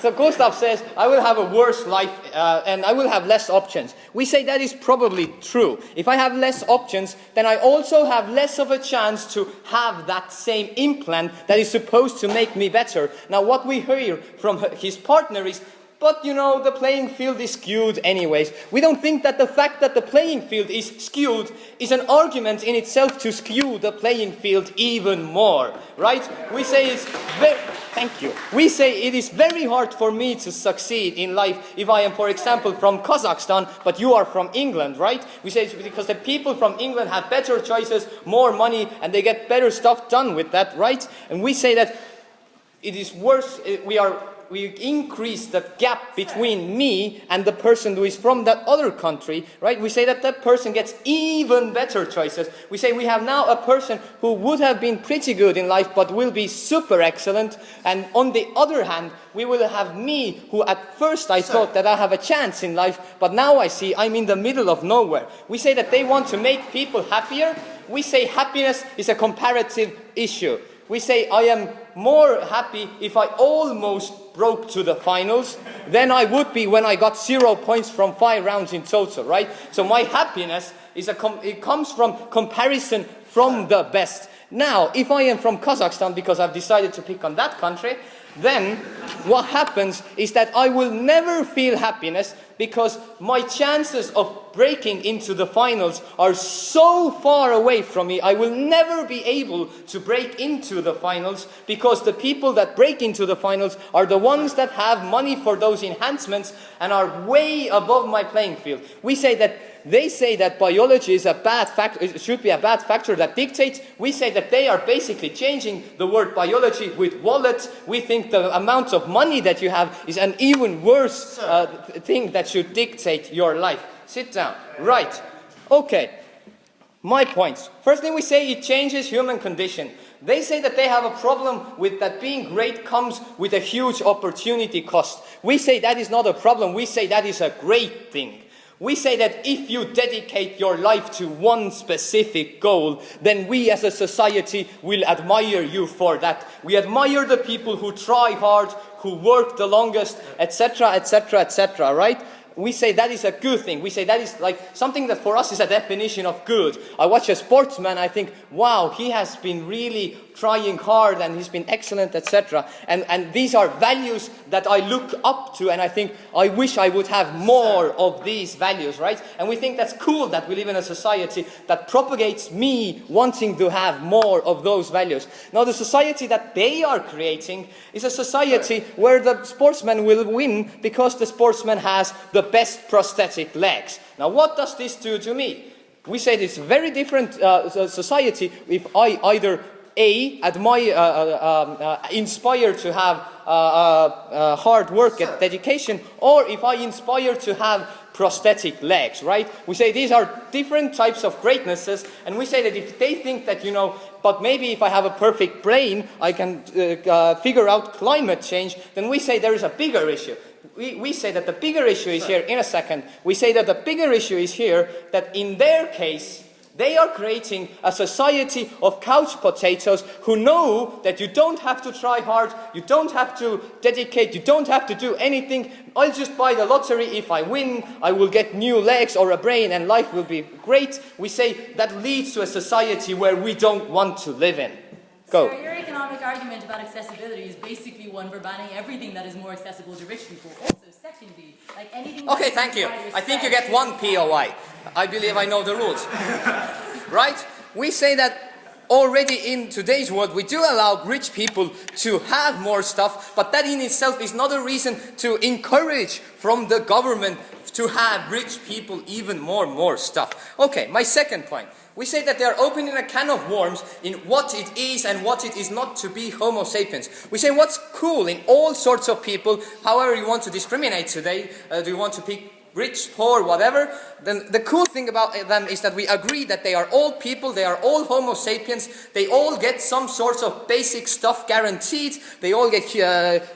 So Gustaf says, I will have a worse life and I will have less options. We say that is probably true. If I have less options, then I also have less of a chance to have that same implant that is supposed to make me better. Now, what we hear from his partner is, but the playing field is skewed anyways. We don't think that the fact that the playing field is skewed is an argument in itself to skew the playing field even more, right? We say it's very... Thank you. We say it is very hard for me to succeed in life if I am, for example, from Kazakhstan, but you are from England, right? We say it's because the people from England have better choices, more money, and they get better stuff done with that, right? And we say that it is worse, we increase the gap between me and the person who is from that other country, right? We say that that person gets even better choices. We say we have now a person who would have been pretty good in life but will be super excellent. And on the other hand, we will have me, who at first I thought that I have a chance in life, but now I see I'm in the middle of nowhere. We say that they want to make people happier. We say happiness is a comparative issue. We say I am more happy if I almost broke to the finals than I would be when I got 0 points from 5 rounds in total, right? So my happiness is it comes from comparison from the best. Now, if I am from Kazakhstan, because I've decided to pick on that country, then what happens is that I will never feel happiness because my chances of breaking into the finals are so far away from me. I will never be able to break into the finals because the people that break into the finals are the ones that have money for those enhancements and are way above my playing field. They say that biology is a bad factor, it should be a bad factor that dictates. We say that they are basically changing the word biology with wallet. We think the amount of money that you have is an even worse thing that should dictate your life. Sit down. Right. Okay. My points. First thing we say, it changes human condition. They say that they have a problem with that being great comes with a huge opportunity cost. We say that is not a problem. We say that is a great thing. We say that if you dedicate your life to one specific goal, then we as a society will admire you for that. We admire the people who try hard, who work the longest, etc., etc., etc., right? We say that is a good thing. We say that is like something that for us is a definition of good. I watch a sportsman, I think, wow, he has been really trying hard and he's been excellent, etc. And these are values that I look up to and I think, I wish I would have more of these values, right? And we think that's cool that we live in a society that propagates me wanting to have more of those values. Now the society that they are creating is a society where the sportsman will win because the sportsman has the best prosthetic legs. Now what does this do to me? We say it's a very different society if I either inspire to have hard work and dedication, or if I inspire to have prosthetic legs, right? We say these are different types of greatnesses, and we say that if they think that, but maybe if I have a perfect brain, I can figure out climate change, then we say there is a bigger issue. We say that the bigger issue is here, in a second, we say that the bigger issue is here, that in their case, they are creating a society of couch potatoes who know that you don't have to try hard, you don't have to dedicate, you don't have to do anything. I'll just buy the lottery. If I win, I will get new legs or a brain and life will be great. We say that leads to a society where we don't want to live in. Go. So your economic argument about accessibility is basically one for banning everything that is more accessible to rich people. Also, secondly, like anything... Okay, thank you. I think you get one POI. I believe I know the rules. Right? We say that already in today's world we do allow rich people to have more stuff, but that in itself is not a reason to encourage from the government to have rich people even more stuff. Okay, my second point. We say that they are opening a can of worms in what it is and what it is not to be Homo sapiens. We say what's cool in all sorts of people, however you want to discriminate today, do you want to pick rich, poor, whatever, then the cool thing about them is that we agree that they are all people, they are all Homo sapiens, they all get some sorts of basic stuff guaranteed, they all get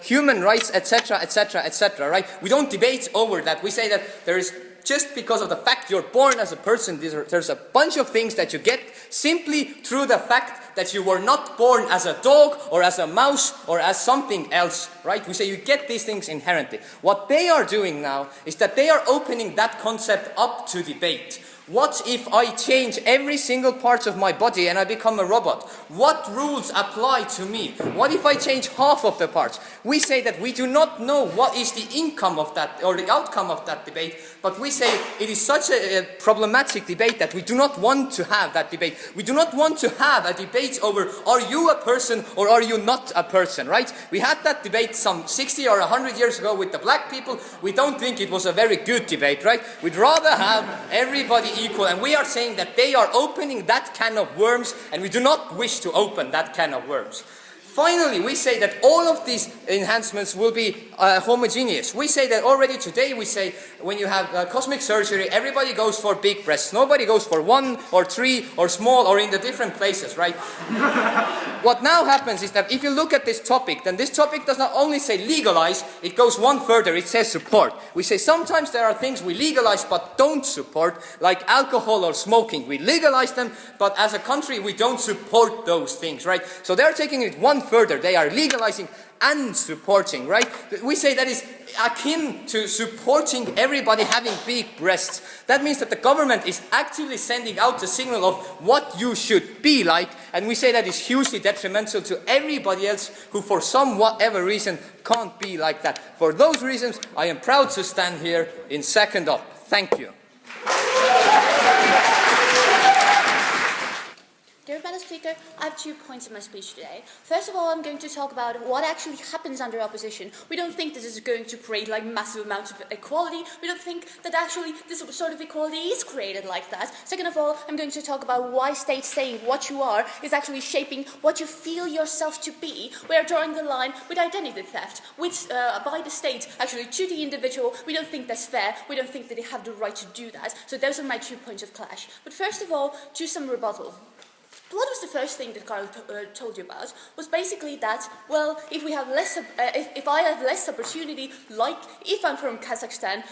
human rights, etc., etc., etc., right? We don't debate over that. We say that there is, just because of the fact you're born as a person, there's a bunch of things that you get simply through the fact that you were not born as a dog or as a mouse or as something else, right? We say you get these things inherently. What they are doing now is that they are opening that concept up to debate. What if I change every single part of my body and I become a robot? What rules apply to me? What if I change half of the parts? We say that we do not know what is the income of that or the outcome of that debate, but we say it is such a problematic debate that we do not want to have that debate. We do not want to have a debate over are you a person or are you not a person, right? We had that debate some 60 or 100 years ago with the black people. We don't think it was a very good debate, right? We'd rather have everybody equal, and we are saying that they are opening that can of worms, and we do not wish to open that can of worms. Finally, we say that all of these enhancements will be homogeneous. We say that already today, we say when you have cosmetic surgery, everybody goes for big breasts. Nobody goes for 1 or 3 or small or in the different places, right? What now happens is that if you look at this topic, then this topic does not only say legalize, it goes one further, it says support. We say sometimes there are things we legalize but don't support, like alcohol or smoking. We legalize them, but as a country we don't support those things, right? So they're taking it one going further. They are legalizing and supporting, right? We say that is akin to supporting everybody having big breasts. That means that the government is actively sending out the signal of what you should be like, and we say that is hugely detrimental to everybody else who for some whatever reason can't be like that. For those reasons, I am proud to stand here in second up. Thank you. Dear Madam Speaker, I have 2 points in my speech today. First of all, I'm going to talk about what actually happens under opposition. We don't think this is going to create like massive amounts of equality. We don't think that actually this sort of equality is created like that. Second of all, I'm going to talk about why states saying what you are is actually shaping what you feel yourself to be. We are drawing the line with identity theft, with by the state actually to the individual. We don't think that's fair. We don't think that they have the right to do that. So those are my 2 points of clash. But first of all, to some rebuttal. What was the first thing that Karl told you about? Was basically that, well, if we have less, if I have less opportunity, like if I'm from Kazakhstan,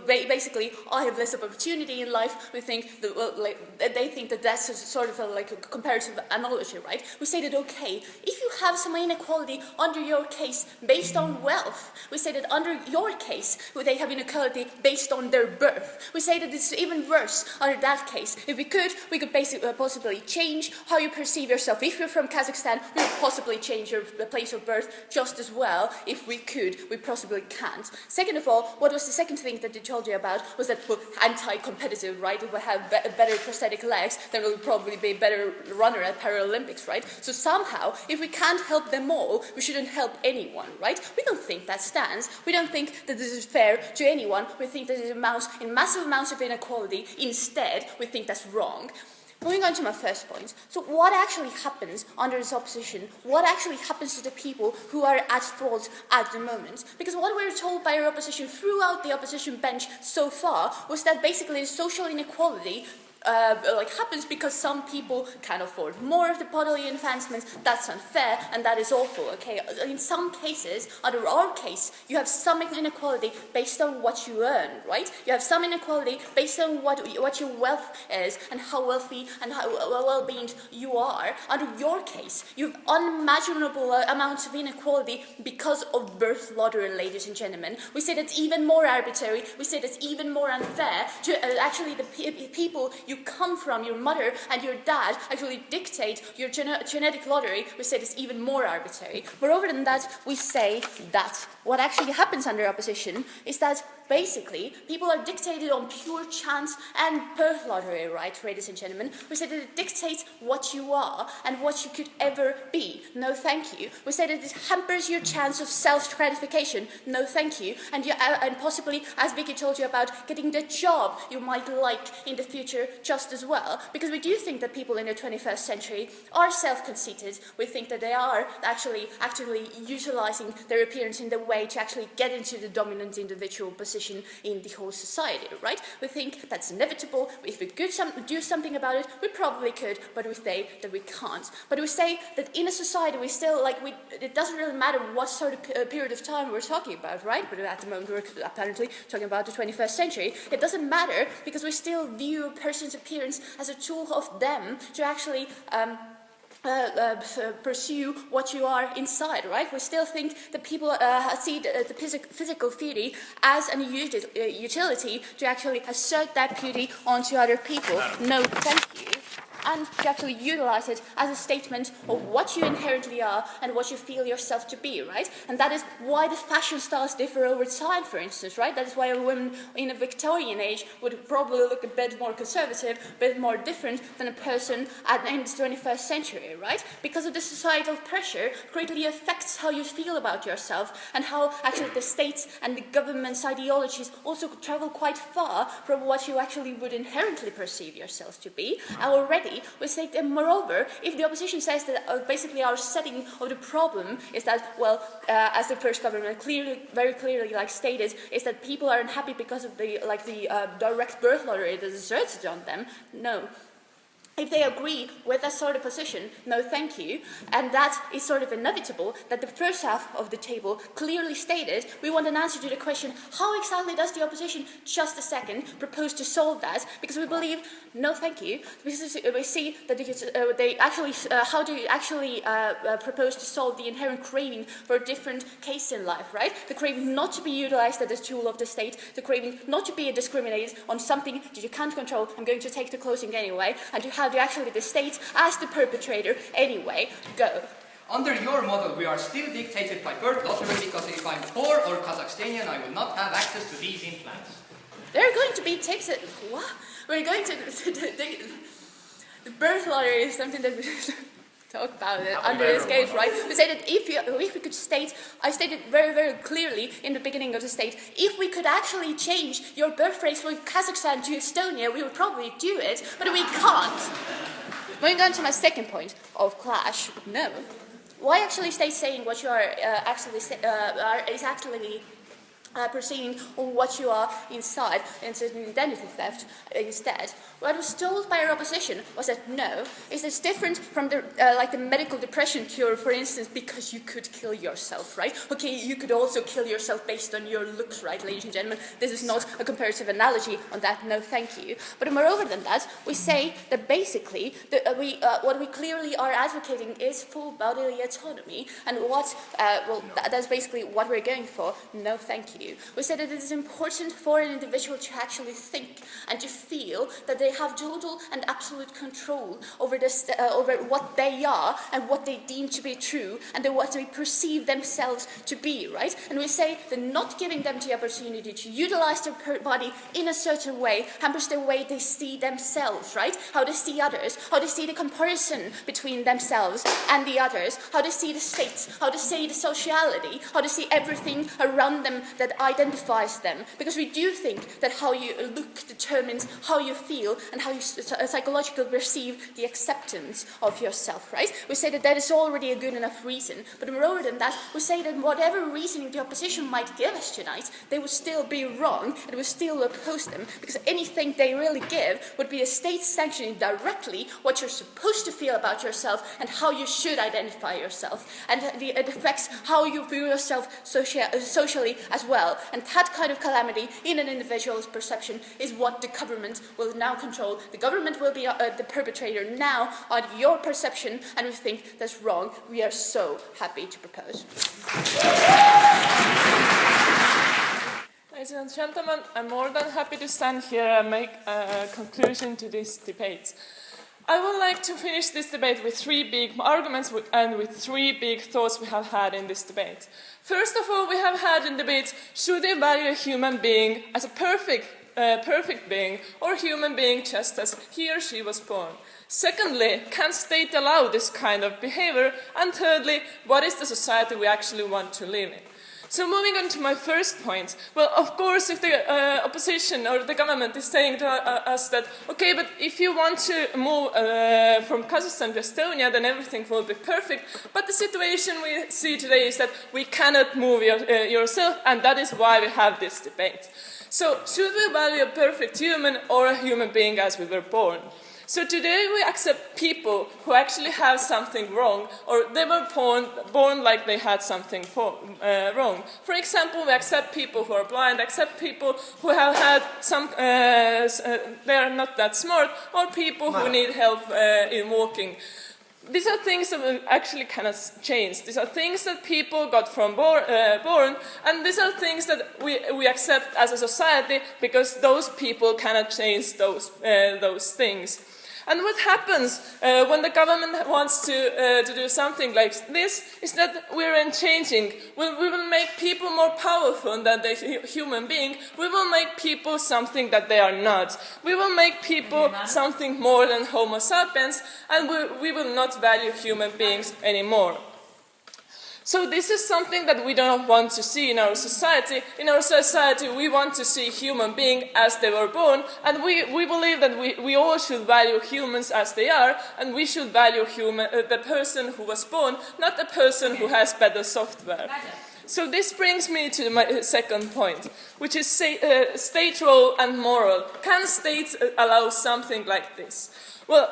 basically I have less opportunity in life. We think that, well, like, they think that that's sort of like a comparative analogy, right? We say that okay, if you have some inequality under your case based on wealth, we say that under your case they have inequality based on their birth. We say that it's even worse under that case. If we could basically possibly change how you perceive yourself. If you're from Kazakhstan, we could possibly change your place of birth just as well. If we could, we possibly can't. Second of all, what was the second thing that they told you about was that, well, anti-competitive, right? If we have better prosthetic legs, then we'll probably be a better runner at Paralympics, right? So somehow, if we can't help them all, we shouldn't help anyone, right? We don't think that stands. We don't think that this is fair to anyone. We think that it amounts in massive amounts of inequality. Instead, we think that's wrong. Moving on to my first point. So what actually happens under this opposition? What actually happens to the people who are at fault at the moment? Because what we were told by our opposition throughout the opposition bench so far was that basically the social inequality happens because some people can afford more of the bodily enhancements. That's unfair and that is awful. Okay, in some cases, under our case, you have some inequality based on what you earn, right? You have some inequality based on what your wealth is and how wealthy and how well-being you are. Under your case, you have unimaginable amounts of inequality because of birth lottery, ladies and gentlemen. We say that's even more arbitrary. We say that's even more unfair to actually the people you come from, your mother and your dad, actually dictate your genetic lottery. We say it's even more arbitrary. Moreover than that, we say that what actually happens under opposition is that basically people are dictated on pure chance and birth lottery, right, ladies and gentlemen? We say that it dictates what you are and what you could ever be. No thank you. We say that it hampers your chance of self-gratification. No thank you. And possibly, as Vikki told you about, getting the job you might like in the future just as well. Because we do think that people in the 21st century are self-conceited. We think that they are actually actively utilizing their appearance in the way to actually get into the dominant individual position in the whole society, right? We think that's inevitable. If we could do something about it, we probably could, but we say that we can't. But we say that in a society, we still, it doesn't really matter what sort of period of time we're talking about, right? But at the moment, we're apparently talking about the 21st century. It doesn't matter because we still view a person's appearance as a tool of them to actually pursue what you are inside, right? We still think that people see the physical beauty as an utility to actually assert that beauty onto other people. No, thank you. And to actually utilize it as a statement of what you inherently are and what you feel yourself to be, right? And that is why the fashion styles differ over time, for instance, right? That is why a woman in a Victorian age would probably look a bit more conservative, a bit more different than a person in the 21st century, right? Because of the societal pressure greatly affects how you feel about yourself and how actually the states and the government's ideologies also travel quite far from what you actually would inherently perceive yourself to be. Already, we say that, moreover, if the opposition says that basically our setting of the problem is that, well, as the first government very clearly stated, is that people are unhappy because of the direct birth lottery that is asserted on them. No. if they agree with that sort of position, no thank you, and that is sort of inevitable, that the first half of the table clearly stated, we want an answer to the question, how exactly does the opposition, just a second, propose to solve that? Because we believe, no thank you, because we see that how do you actually propose to solve the inherent craving for a different case in life, right? The craving not to be utilized as a tool of the state, the craving not to be discriminated on something that you can't control, I'm going to take the closing anyway, and to have actually the state as the perpetrator anyway. Go. Under your model, we are still dictated by birth lottery because if I'm poor or Kazakhstanian, I will not have access to these implants. There are going to be taxes. What? We're going to. The birth lottery is something that we talk about it under this case, right? We say that if we could state, I stated very, very clearly in the beginning of the state, if we could actually change your birthplace from Kazakhstan to Estonia, we would probably do it, but we can't. Moving on to my second point of clash, no. Why actually stay saying what you are is actually proceeding on what you are inside instead of identity theft instead. What was told by our opposition was that no, it's different from the like the medical depression cure, for instance, because you could kill yourself, right? Okay, you could also kill yourself based on your looks, right, ladies and gentlemen? This is not a comparative analogy on that, no thank you. But moreover than that, we say that basically what we clearly are advocating is full bodily autonomy, and that's basically what we're going for, no thank you. We said that it is important for an individual to actually think and to feel that they have total and absolute control over over what they are and what they deem to be true and what they perceive themselves to be, right? And we say that not giving them the opportunity to utilize their body in a certain way hampers the way they see themselves, right? How they see others, how they see the comparison between themselves and the others, how they see the state, how they see the sociality, how they see everything around them that identifies them, because we do think that how you look determines how you feel and how you psychologically perceive the acceptance of yourself, right? We say that that is already a good enough reason, but moreover than that, we say that whatever reasoning the opposition might give us tonight, they would still be wrong and we still oppose them, because anything they really give would be a state sanctioning directly what you're supposed to feel about yourself and how you should identify yourself, and it affects how you view yourself socially as well. And that kind of calamity in an individual's perception is what the government will now control. The government will be the perpetrator now on your perception, and we think that's wrong. We are so happy to propose. Ladies and gentlemen, I'm more than happy to stand here and make a conclusion to this debate. I would like to finish this debate with three big arguments and with three big thoughts we have had in this debate. First of all, we have had in debate, should we value a human being as a perfect being, or a human being just as he or she was born? Secondly, can state allow this kind of behavior? And thirdly, what is the society we actually want to live in? So moving on to my first point, well, of course, if the opposition or the government is saying to us that, okay, but if you want to move from Kazakhstan to Estonia, then everything will be perfect. But the situation we see today is that we cannot move yourself, and that is why we have this debate. So should we value a perfect human or a human being as we were born? So today we accept people who actually have something wrong, or they were born like they had something wrong. For example, we accept people who are blind, accept people who have had some, they are not that smart, or people who need help in walking. These are things that actually cannot change. These are things that people got from born, and these are things that we accept as a society because those people cannot change those things. And what happens when the government wants to do something like this is that we're changing. We will make people more powerful than the human being. We will make people something that they are not. We will make people something more than Homo sapiens, and we will not value human beings anymore. So this is something that we don't want to see in our society. In our society, we want to see human beings as they were born, and we believe that we all should value humans as they are, and we should value the person who was born, not the person who has better software. So this brings me to my second point, which is state role and moral. Can states allow something like this? Well,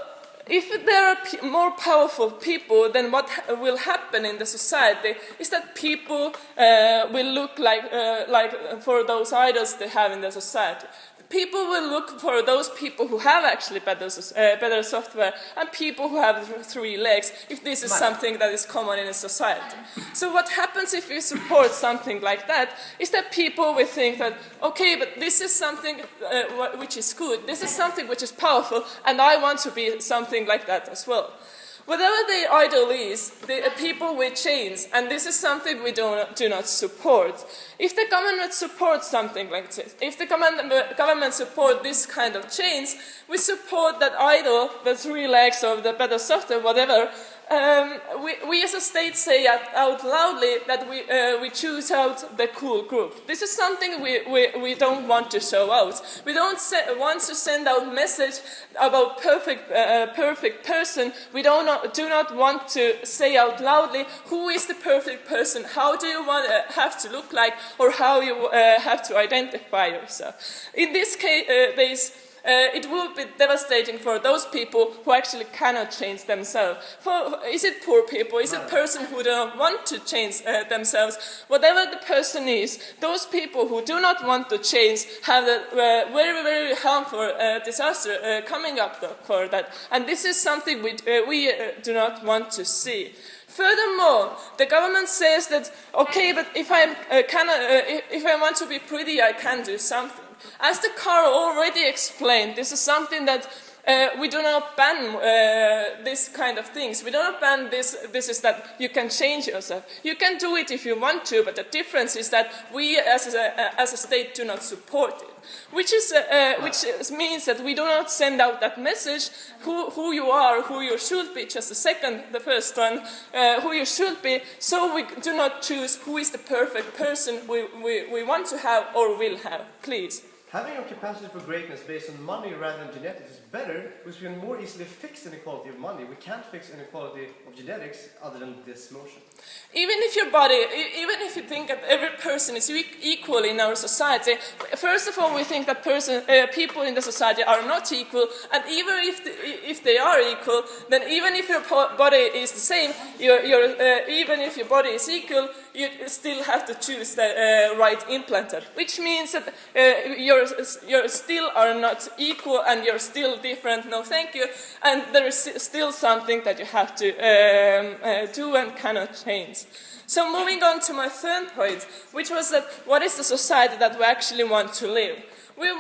if there are more powerful people, then what will happen in the society is that people will look like for those idols they have in the society. People will look for those people who have actually better software and people who have 3 legs, if this is something that is common in a society. So what happens if we support something like that is that people will think that, okay, but this is something which is good, this is something which is powerful, and I want to be something like that as well. Whatever the idol is, the people will change, and this is something we do not support. If the government supports something like this, if the government supports this kind of change, we support that idol, the 3 legs of the better software, whatever. We as a state say out loudly that we choose out the cool group. This is something we don't want to show out. We don't want to send out message about perfect person. We do not want to say out loudly who is the perfect person, how do you have to look like, or how you have to identify yourself. In this case, it will be devastating for those people who actually cannot change themselves. Is it poor people? Is it person who don't want to change themselves? Whatever the person is, those people who do not want to change have a very, very harmful disaster coming up for that. And this is something we do not want to see. Furthermore, the government says that, okay, but if I want to be pretty, I can do something. As the Karl already explained, this is something that we do not ban this kind of things. We do not ban this is that you can change yourself. You can do it if you want to, but the difference is that we as a state do not support it. Which means that we do not send out that message, who you are, who you should be, just the first one, who you should be, so we do not choose who is the perfect person we want to have or will have. Please. Having a capacity for greatness based on money rather than genetics is better because we can more easily fix inequality of money. We can't fix inequality of genetics other than this motion. Even if you think that every person is equal in our society, first of all we think that people in the society are not equal, and even if they are equal, then even if your body is the same, even if your body is equal, you still have to choose the right implanted, which means that you still are not equal and you're still different, no thank you, and there is still something that you have to do and cannot change. So moving on to my third point, which was that what is the society that we actually want to live? We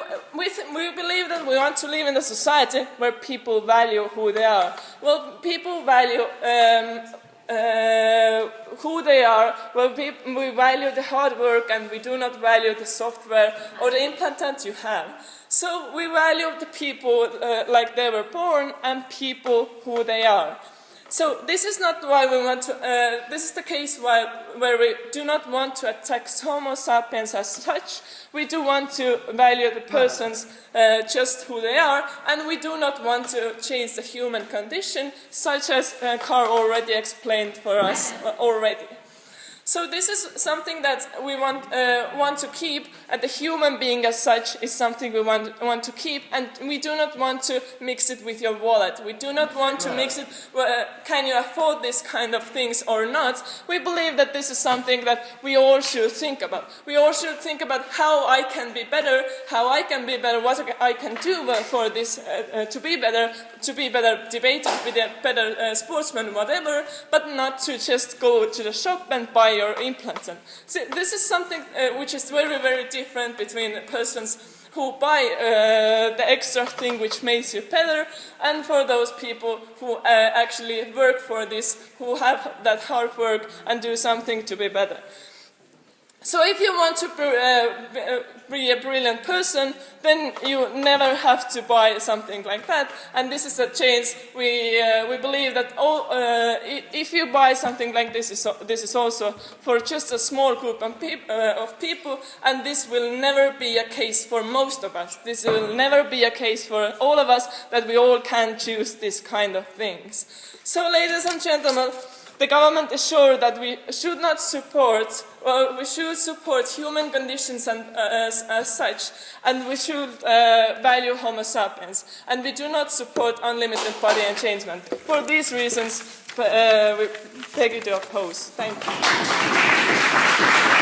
believe that we want to live in a society where people value who they are. Well, people value who they are. Well, we value the hard work and we do not value the software or the implantant you have. So we value the people like they were born and people who they are. So this is not why we want to, this is the case where we do not want to attack Homo sapiens as such. We do want to value the persons just who they are, and we do not want to change the human condition, such as Karl already explained for us already. So this is something that we want to keep, and the human being as such is something we want to keep, and we do not want to mix it with your wallet. We do not want to mix it, can you afford this kind of things or not? We believe that this is something that we all should think about. We all should think about how I can be better, what I can do for this to be better debated with a better sportsman, whatever, but not to just go to the shop and buy your implantant. So this is something which is very, very different between persons who buy the extra thing which makes you better, and for those people who actually work for this, who have that hard work and do something to be better. So if you want to be a brilliant person, then you never have to buy something like that. And this is a change. We believe that if you buy something like this is also for just a small group of people, and this will never be a case for most of us. This will never be a case for all of us, that we all can choose this kind of things. So ladies and gentlemen, The government is sure that we should not support, or we should support human conditions and, as such, and we should value Homo sapiens, and we do not support unlimited body enhancement. For these reasons, we beg you to oppose. Thank you.